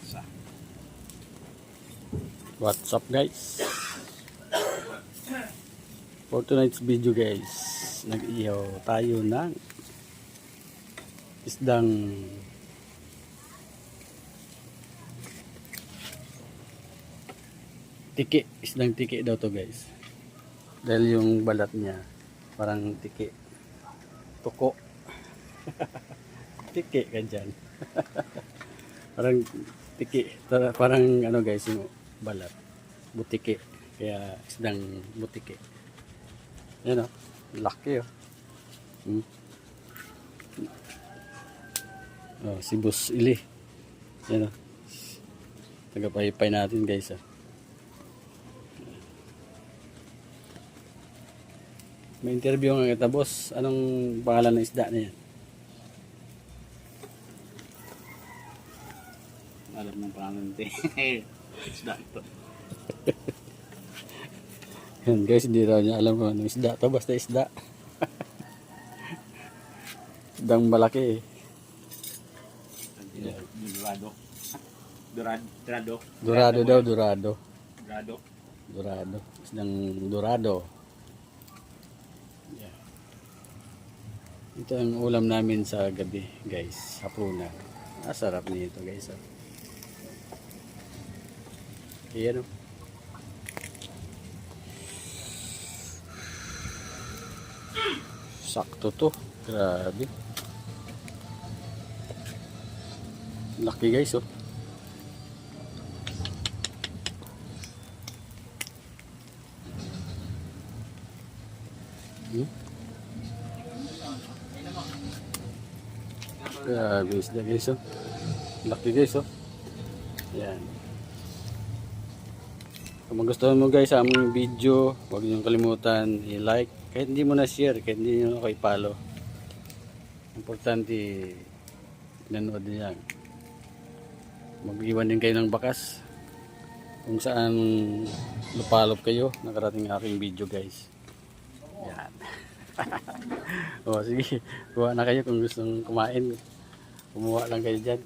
lasa. What's up guys? For tonight's video guys, nag-ihaw tayo ng isdang tiki. Isdang tiki daw to guys. Dahil yung balat niya parang tiki. Tuko. Tiki ka dyan. Parang tiki. Parang ano guys yung balat. Butiki. Kaya isdang butiki. Yan o. Laki o. Oh, si Boss Ili. Yan o. Tagapaypay natin guys o. May interview nga kita boss. Anong pangalan ng isda na yan? Alam ng pangalan nito. Isda ito. Yan guys, hindi raw niya alam kung anong isda to. Basta isda. Isdang malaki eh. Dorado. Dorado. Dorado daw, dorado. Dorado. Dorado. Isdang dorado. Yeah. Ito ang ulam namin sa gabi guys. Hapunan. Sarap nito guys. Ayan o. Sakto to. Grabe. Laki guys oh. Grabe isda guys oh. Laki guys oh. Yan. Kung magustuhan mo guys sa aming video, huwag niyong kalimutan i-like. Kahit hindi mo na share, kahit hindi nyo na i-follow. Importante nanood niya. Mag-iwan din kayo ng bakas kung saan lupalop kayo nakarating aking video guys. Yan. O sige, kuha na kayo kung gustong kumain. Kumuha lang kayo dyan.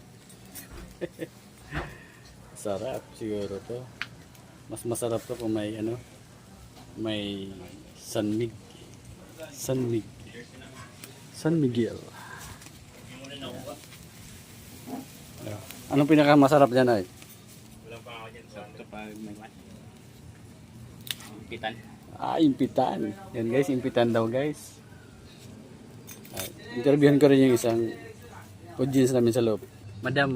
Sarap siguro to. Mas masarap to kung may ano, may San Miguel. Anong pinakamasarap dyan ay? Walang pa ako dyan sa kapag may mat. Impitan. Impitan. Yan guys, impitan daw guys. Interviewin ko rin yung isang audience namin sa loob. Madam,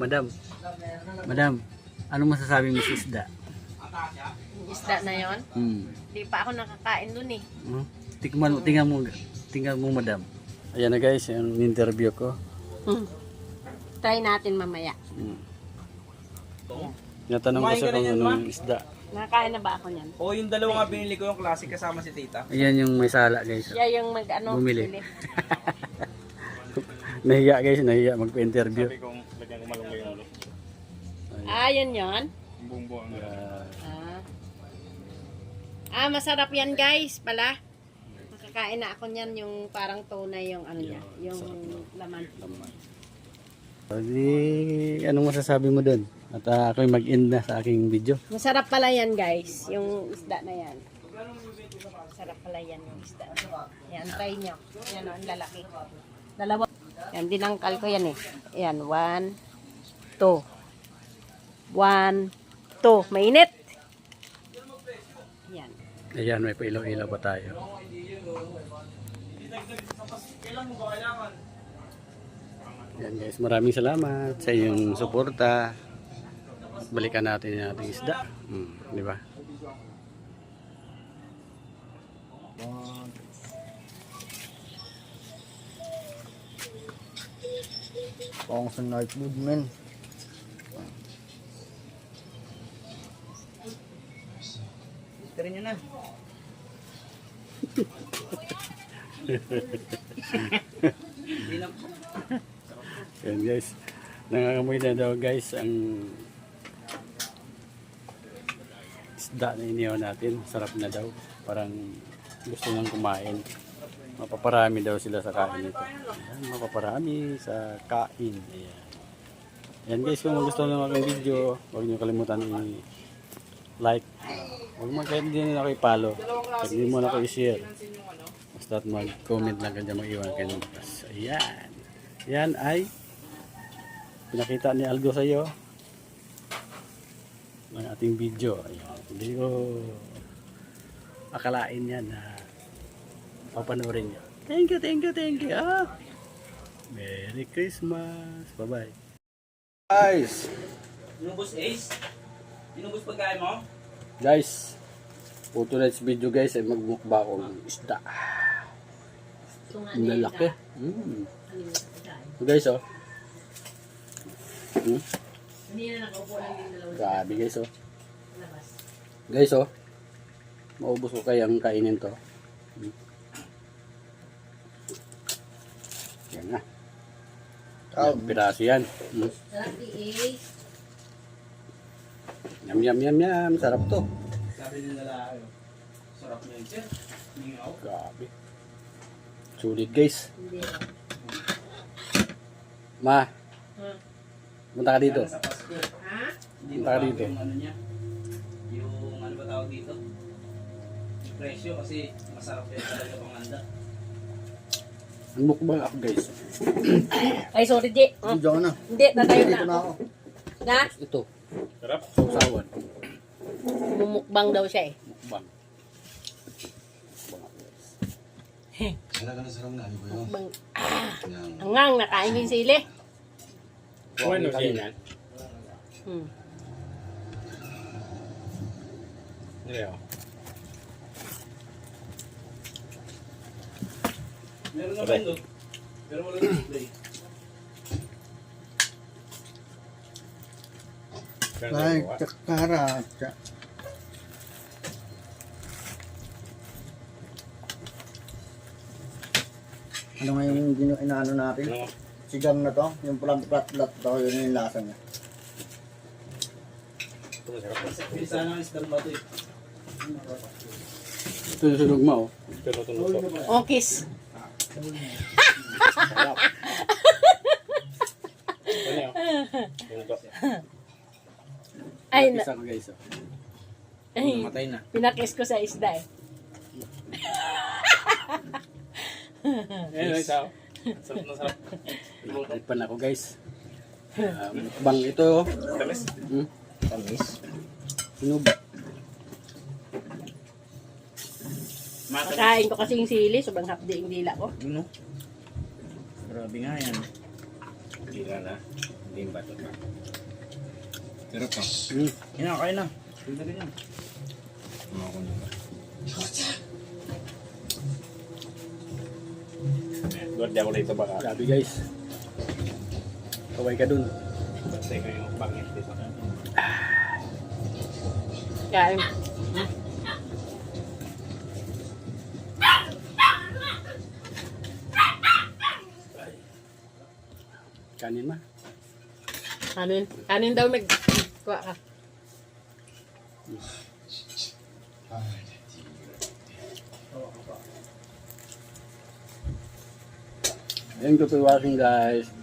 anong masasabi mo sa isda? Isda na yon? Hindi pa ako nakakain dun eh. Tingnan mo madam. Ayan na guys, yung interview ko. Try natin mamaya. Natanong ko siya kung anong isda. Nakakain na ba ako niyan? O yung dalawa nga binili ko yung classic kasama si tita. Ayan yung may sala guys. Siya yung Bumili. bili. Nahiya guys, nahiya magpa-interview. Sabi kong lagyan ko malunggay yung ulo. Yun yun? Yung buong buong. Masarap yan guys pala. Makakain na ako niyan yung parang tunay yung ano niya. Yung laman. Di, anong masasabi mo doon? At ako'y mag-end na sa aking video. Masarap pala yan guys. Yung isda na yan. Masarap pala yan yung isda. Yan, try nyo. Yan o, ang lalaki. Dalawa. Yan, dinangkal ko yan eh. Yan, 1, 2. 1, 2. Mainit. Yan. Ayan, may pailaw-ilaw pa tayo. Yan guys, maraming salamat sa iyong suporta. Balikan natin yung ating isda. Di ba? Pang sa night mood men. Tira nyo na. Yan guys, nangangamoy na daw guys ang isda na inihaw natin. Sarap na daw, parang gusto nang kumain. Mapaparami daw sila sa kain nito. Ayan, mapaparami sa kain. Ayan. Yan guys, kung gusto nyo ng aking video, huwag nyo kalimutan i-like. Huwag mo kahit hindi nyo ako i-follow. Kahit hindi mo na ako i-share. Basta mag-comment lang ka dyan, mag-iwan kayo ng bukas. Ayan. Yan ay pinakita ni Aldo sa iyo ng ating video. Ayan. Hindi ko akalain yan na papanoorin nyo. Thank you, thank you, thank you. Ah. Merry Christmas. Bye-bye. Guys, Inubos Ace? Inubos pagkain mo? guys, for tonight's video guys ay magmukba ako ng isda. Ang lalaki. So guys, oh. Grabe guys, oh. Guys, oh. Maubos ko kayang kainin to. Yan na. Ilang piraso yan. Yum, yum, yum, yum. Sarap to. Sabi nila lalaki. Sarap na yun, sir. Ningaw. Grabe. Sulit guys. Ma, punta ka dito. Sa Pasko. Hindi Punta ka ba dito. yung ano niya? Yung ano ba tawag dito? Yung presyo kasi masarap yan talaga panganda. Ang mukbang ako guys. Ay, sorry, J. Video ko na. Hindi, tatayo na Dito na ako. ako. Na? Ito. Sarap. Sausawan. Mumukbang daw siya eh. Mukbang. Mukbang. Hangang, nakain ko yung sili. Ano siya yan? Hmm. Meron naman doon. Pero wala display. Ay, tsakara. Ano nga yung inaano natin? Sigang na to? Yung plat-plat to, yun yung lasa niya. Bisa ng isdan ba ito eh? Ito yung sunog mo. Oh, kiss. Ay, Isa ko guys. Oh. ay, Namatay na. pinakiss ko sa isda eh. Sarap na sarap. Ipan ako guys. Mukbang ito. Tamis. Sunog. Makain ko kasi yung sili, sobrang hapdi yung dila ko. Yun o. Grabe nga yan. Tira na. Hindi yung bato pa. Sarap pa. Yan, kain na. Pwede rin yan. Ako nyo ba? Gorde ako dito baka. Grabe guys. Kaway ka dun. Basta ko yung pangit dito. Kain. Kanin ma. Kanin. Kanin daw mag... Kuha ka. Thank you for watching guys.